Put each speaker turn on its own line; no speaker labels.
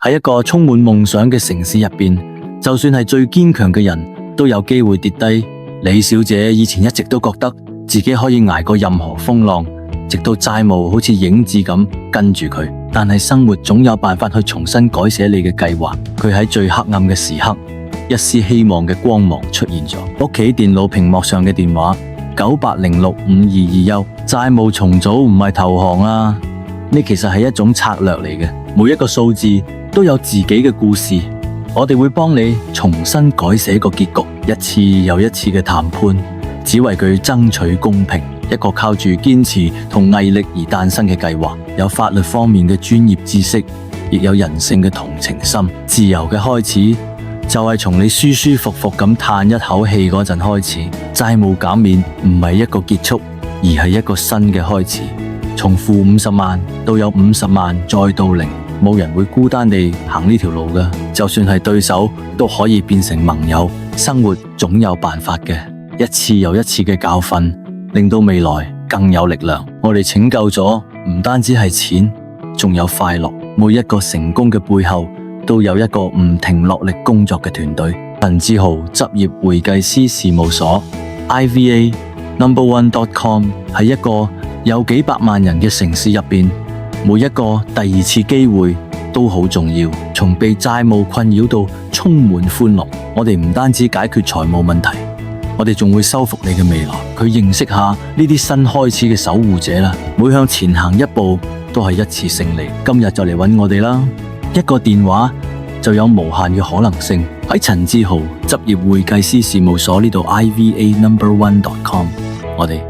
喺一個充滿夢想嘅城市入邊，就算係最堅強嘅人都有機會跌低。李小姐以前一直都覺得自己可以捱過任何風浪，直到債務好似影子咁跟住佢。但係生活總有辦法去重新改寫你嘅計劃。佢喺最黑暗嘅時刻，一絲希望嘅光芒出現咗。屋企電腦屏幕上嘅電話98065222，債務重組唔係投降啊，呢其實係一種策略嚟嘅。每一個數字都有自己嘅故事，我哋會幫你重新改寫個結局。一次又一次嘅談判，只為佢爭取公平。一個靠住堅持同毅力而誕生嘅計劃，有法律方面嘅專業知識，亦有人性嘅同情心。自由嘅開始就係從你舒舒服服咁嘆一口氣嗰陣開始。債務減免唔係一個結束，而係一個新嘅開始。從負50萬到有50萬，再到0，冇人會孤單地行呢條路㗎。就算係對手，都可以變成盟友。生活總有辦法嘅，一次又一次嘅教訓，令到未來更有力量。我哋拯救咗唔單止係錢，仲有快樂。每一個成功嘅背後，都有一個唔停落力工作嘅團隊。陳志豪執業會計師事務所 IVA No.1.com 喺一個有幾百萬人嘅城市入邊，每一個第二次機會都好重要。從被債務困擾到充滿歡樂，我哋唔單止解決財務問題，我哋仲會修復你嘅未來。去認識下呢啲新開始嘅守護者啦。每向前行一步都係一次勝利。今日就嚟揾我哋啦，一個電話就有無限嘅可能性。喺陳志豪執業會計師事務所呢度 IVA No.1.com，我哋